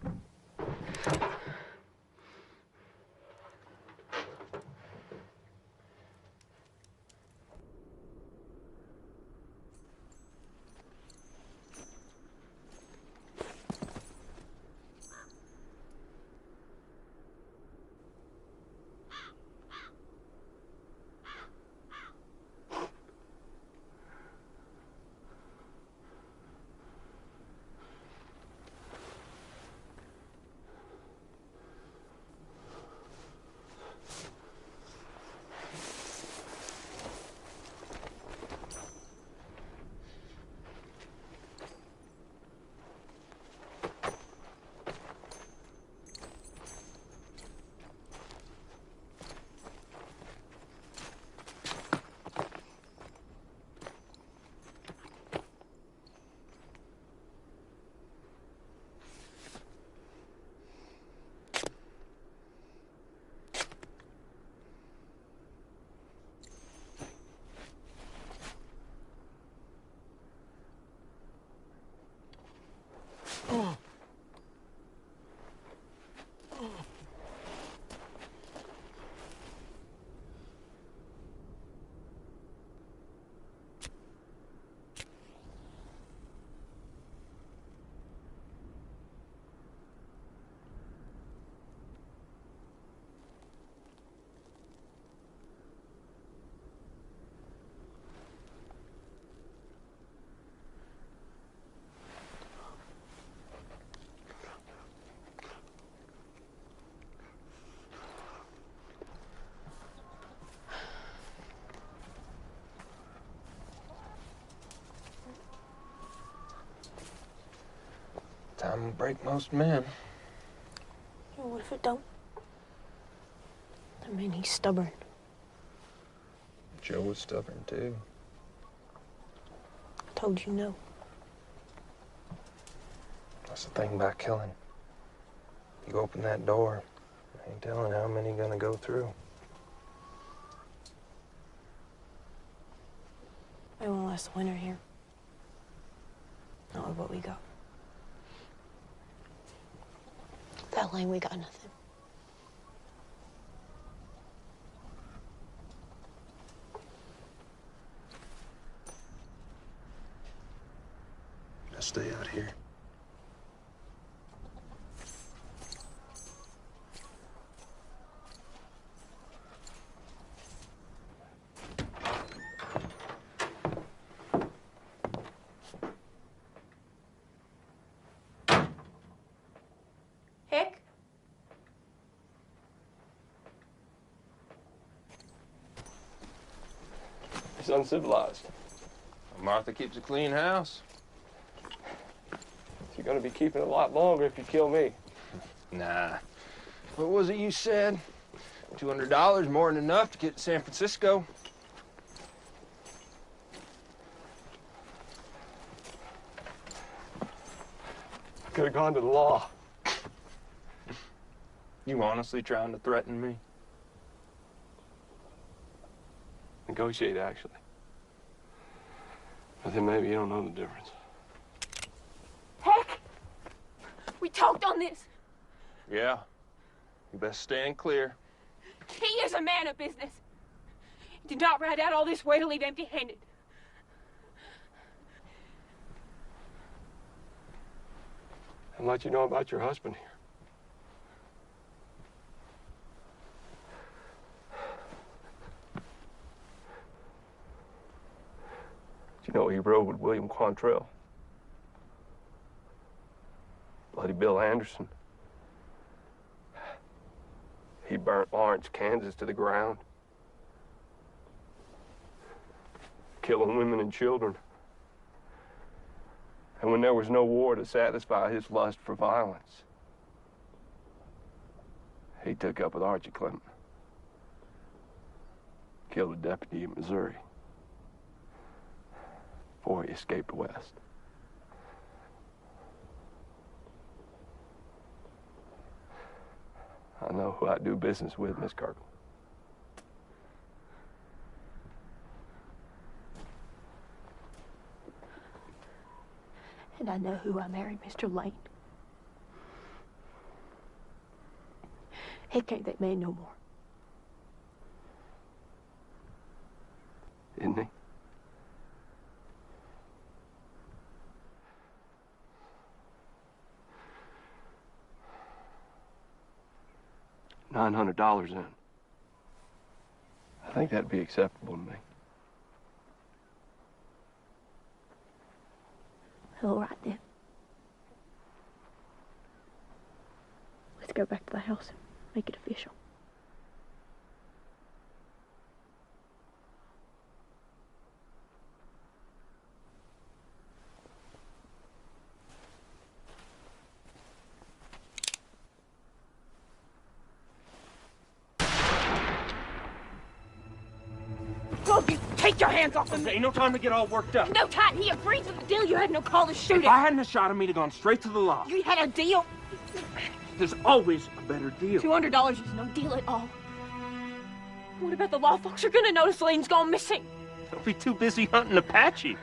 Time will break most men. What if it don't? I mean, he's stubborn. Joe was stubborn, too. I told you no. That's the thing about killing. You open that door, I ain't telling how many gonna go through. We won't last the winter here. Not with what we got. That lane, we got nothing. Let's stay out here. Hick? It's uncivilized. Martha keeps a clean house. You're gonna be keeping it a lot longer if you kill me. Nah. What was it you said? $200 more than enough to get to San Francisco. Could have gone to the law. You honestly trying to threaten me? Negotiate, actually. But then maybe you don't know the difference. Heck! We talked on this. Yeah. You best stand clear. He is a man of business. He did not ride out all this way to leave empty-handed. How much you know about your husband here? You know he rode with William Quantrell, Bloody Bill Anderson. He burnt Lawrence, Kansas to the ground, killing women and children. And when there was no war to satisfy his lust for violence, he took up with Archie Clement, killed a deputy in Missouri before he escaped west. I know who I do business with, Miss Kirkland. And I know who I married, Mr. Lane. Heck ain't that man no more. Isn't he? $900 in. I think that'd be acceptable to me. All right, then. Let's go back to the house and make it official. Look, you take your hands off of me! Ain't no time to get all worked up. No time. He agreed to the deal. You had no call to shoot If him. I hadn't have shot him, he'd have gone straight to the law. You had a deal. There's always a better deal. $200 is no deal at all. What about the law folks are gonna notice Lane's gone missing? They'll be too busy hunting Apache.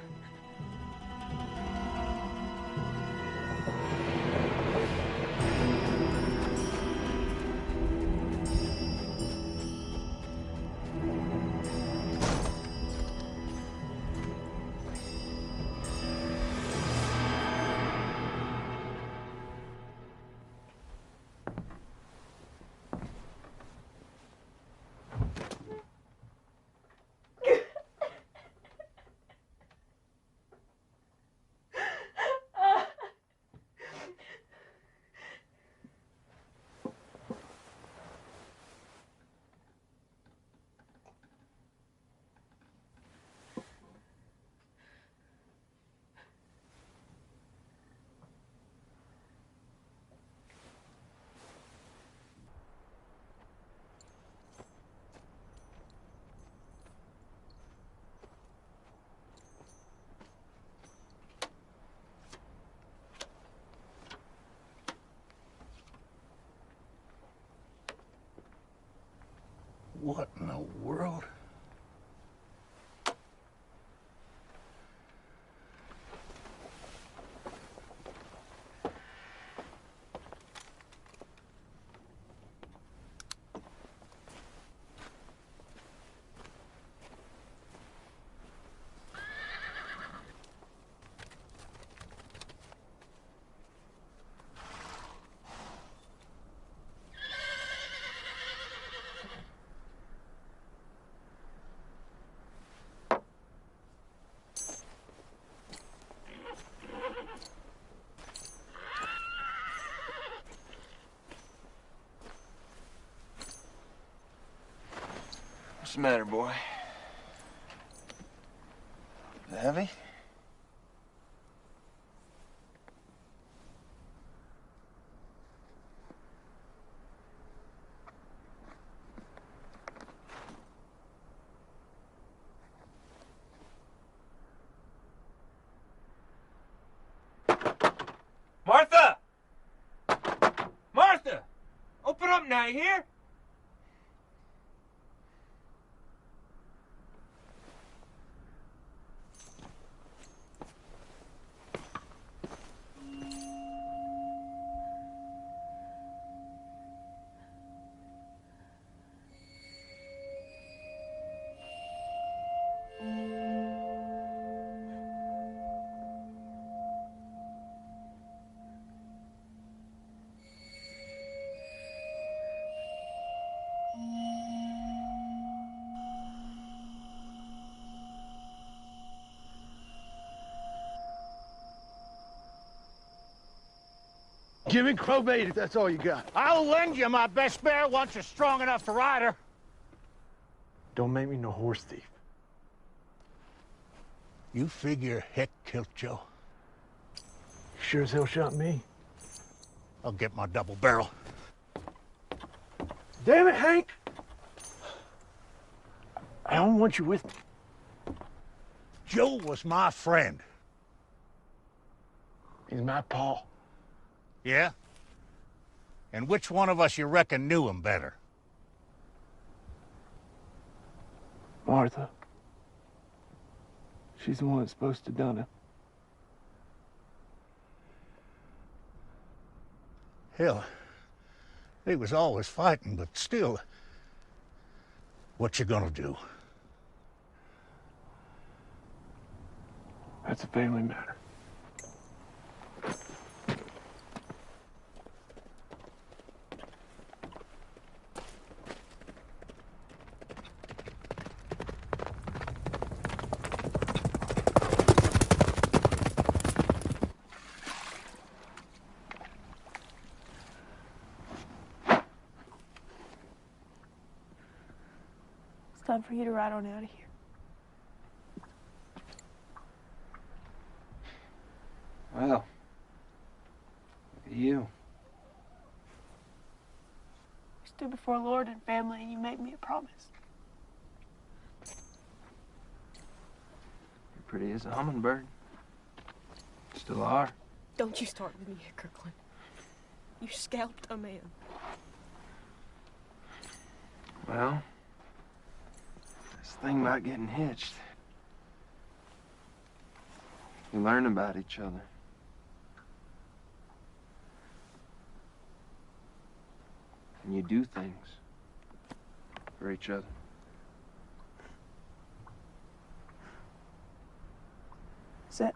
What's the matter, boy? Is it heavy? Martha! Martha! Open up now, you hear? Give me crowbait if that's all you got. I'll lend you my best mare once you're strong enough to ride her. Don't make me no horse thief. You figure Heck killed Joe? He sure as hell shot me. I'll get my double barrel. Damn it, Hank! I don't want you with me. Joe was my friend. He's my paw. Yeah? And which one of us you reckon knew him better? Martha. She's the one that's supposed to have done it. Hell, they was always fighting, but still, what you gonna do? That's a family matter. It's time for you to ride on out of here. Well, you. You stood before Lord and family and you made me a promise. You're pretty as a hummingbird. Still are. Don't you start with me, Kirkland. You scalped a man. Well, this thing about getting hitched. You learn about each other. And you do things for each other. Is that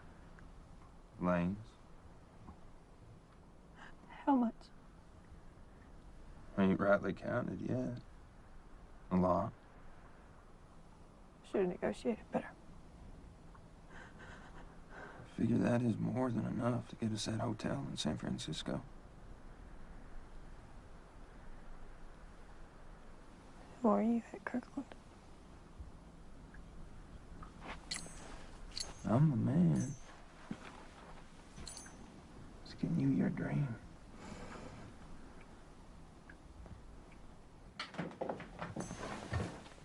Lanes. how much? Ain't rightly counted yet. A lot. Should have negotiated better. I figure that is more than enough to get us that hotel in San Francisco. Who are you at Kirkland? I'm the man. It's getting you your dream.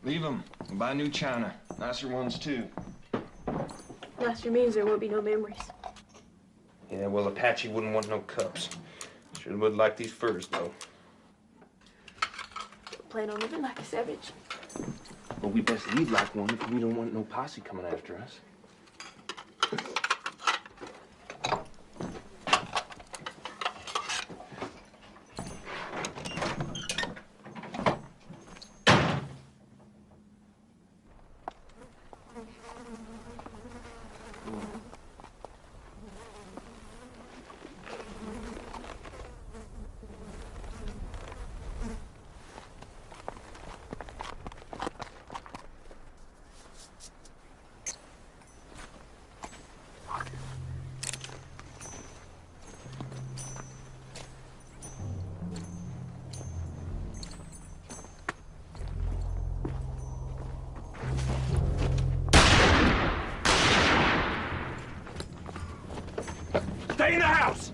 Leave them. We'll buy new china. Nicer ones, too. Nicer means there won't be no memories. Yeah, well, Apache wouldn't want no cups. Sure would like these furs, though. Plan on living like a savage. Well, we best leave like one if we don't want no posse coming after us. Stay in the house!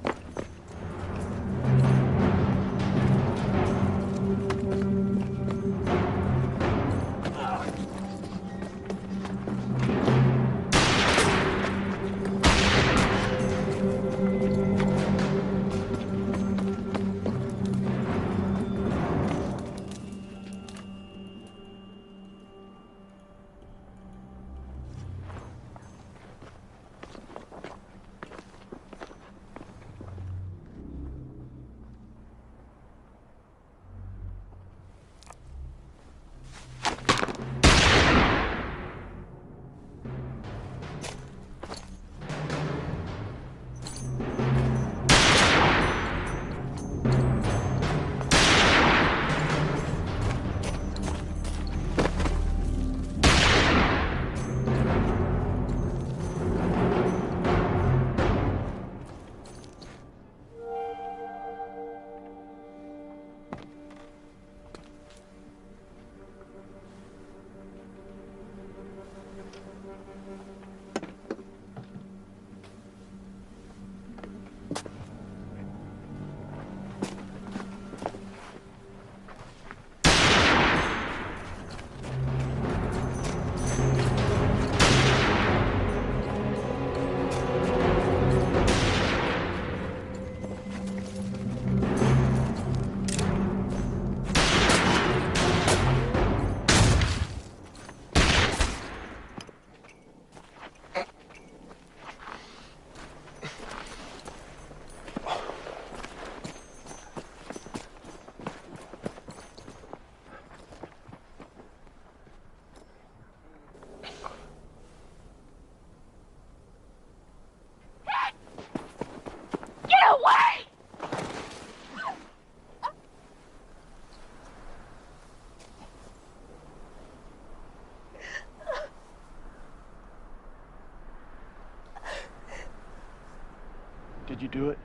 Did you do it?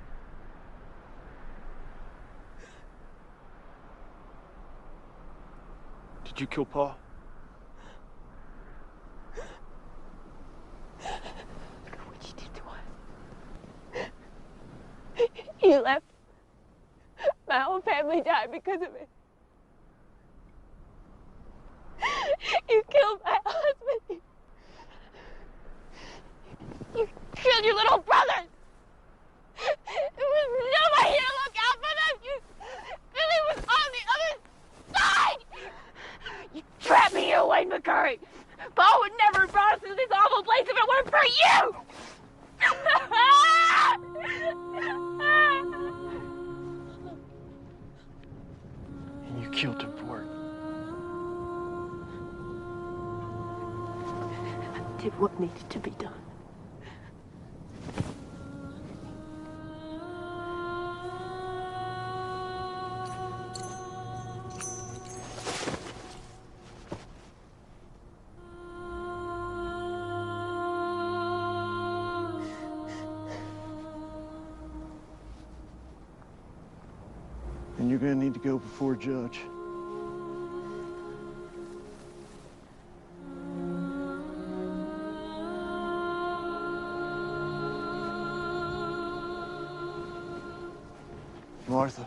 Did you kill Paul? What you did to us. You left. My whole family died because of it. You killed my husband. You killed your little brothers. There was nobody here to look out for them. Billy was on the other side. You trapped me here, Wayne McCurry. Paul would never have brought us to this awful place if it weren't for you. And you killed him for it. I did what needed to be done. And you're gonna need to go before a judge. Martha.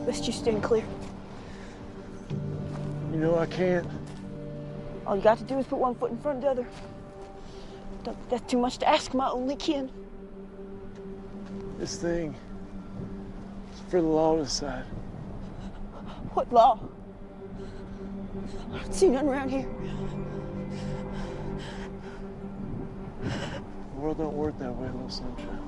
Best you stand clear. You know I can't. All you got to do is put one foot in front of the other. Don't think that's too much to ask my only kin. This thing, It's for the law to decide. What law? I don't see nothing around here. The world don't work that way, little sunshine.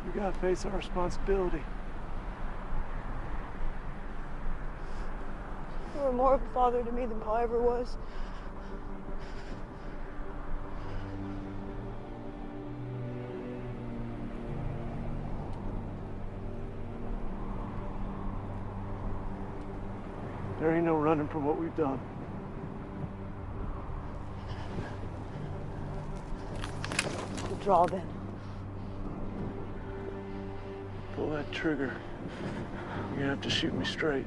You gotta face our responsibility. You were more of a father to me than Pa ever was. There ain't no running from what we've done. We'll draw then. Pull that trigger. You're gonna have to shoot me straight.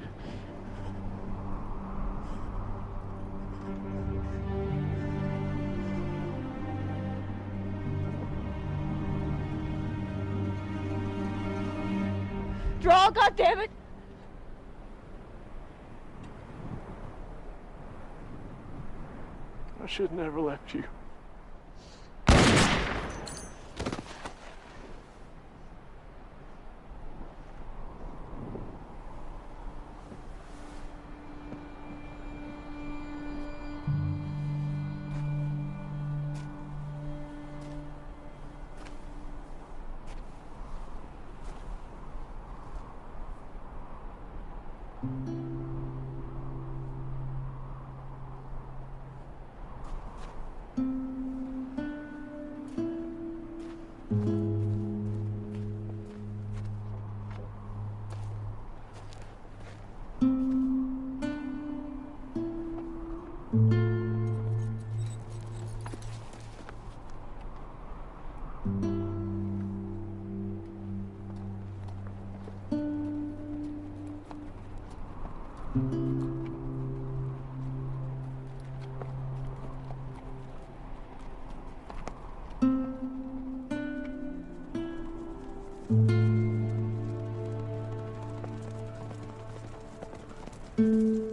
Draw, goddammit! I should have never left you. Thank you.